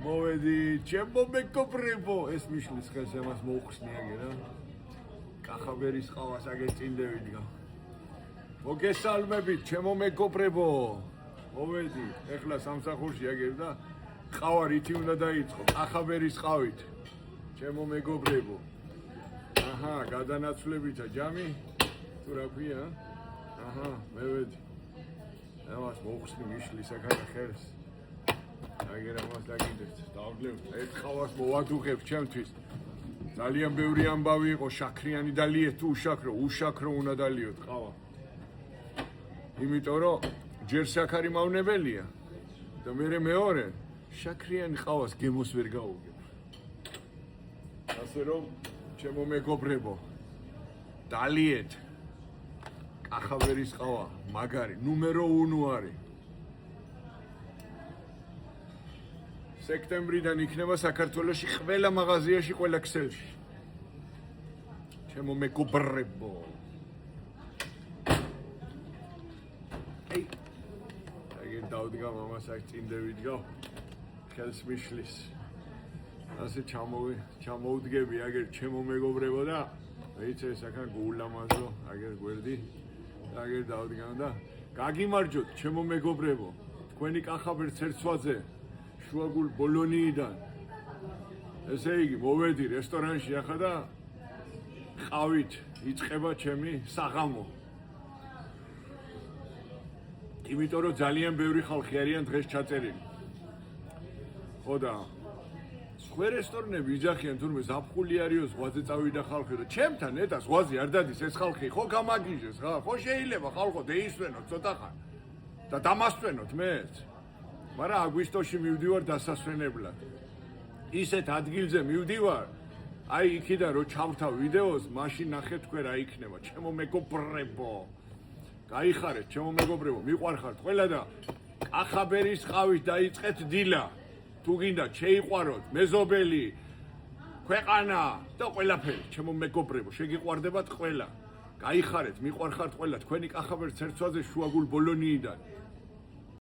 მოვედი, ჩემო მეგობრებო, ეს მიშლის ხელს ამას მოუხსნი აგე რა. კახაბერის ყავას აგე წინდევიდგა. მოგესალმებით, ჩემო მეგობრებო. მოვედი, ეხლა სამსახურში აგებ და ყავა რითი უნდა დაიწყო, კახაბერის ყავით. ჩემო მეგობრებო. აჰა, გადანაცვლებითა ჯამი? თუ რა ქვია? აჰა, მევედი. ამას მოუხსნი მიშლის აქა ხელს. აგერ ამას დაგინდეთ, დავგლებთ, ერთ ყავას მოვადუღებ ჩემთვის. ძალიან ბევრი ამბავი იყო, შაქრიანი დალიეთ თუ უშაქრო, უშაქრო უნდა დალიოთ ყავა. იმიტომ რომ ჯერ საქარი მავნებელია და მეორე შაქრიანი ყავას გემოს ვერ გაუგებ. ასე რომ ჩემო მეგობრებო, დალიეთ კახაბერის ყავა, მაგარი, ნუმერო უნუ არის. სექტემბრიდან იქნება საქართველოში ყველა მაღაზიაში, ყველა ქსელში. ჩემო მეგობრებო. აგერ დავდგა მამას აქ წინდევიდგა. ხელს მიშლის. ასე ჩამოვდგები აგერ ჩემო მეგობრებო და ვიცი ეს აქა გულამაზო, აგერ გვერდი. აგერ დავდგან და გაგიმარჯოთ ჩემო მეგობრებო. თქვენი კახაბერ ცერცვაძე შუაგულ ბოლონიიდან. ესე იგი, მოვედი რესტორანში ახლა და ყავით იწყება ჩემი საღამო. იმიტომ რომ ძალიან ბევრი ხალხი არიან დღეს ჩაწერილი. ხო და სხვა რესტორნები იძახიან თურმე ზაფხული არისო, ზღვაზე წავიდა ხალხი და ჩემთან ეტა ზღვაზე არ დადის ეს ხალხი, ხო გამაგიჟეს რა, ხო შეიძლება ხალხო დაისვენოთ ცოტა ხან და დამასვენოთ მეც. მაგრამ აგვისტოში მივდივარ დასასვენებლად. ისეთ ადგილზე მივდივარ, აი იქიდან რო ჩავთავ ვიდეოს, მაშინ ნახეთ თქვენ რა იქნება, ჩემო მეგობრებო. გაიხარეთ, ჩემო მეგობრებო, მიყვარხართ ყველა და კახაბერის ყავით დაიწყეთ დილა. თუ გინდათ შეიყვაროთ, მეზობელი, ქვეყანა და ყველაფერი, ჩემო მეგობრებო, შეგიყვარდებათ ყველა. გაიხარეთ, მიყვარხართ ყველა, თქვენი კახაბერ ცერცვაძე შუაგულ ბოლონიიდან.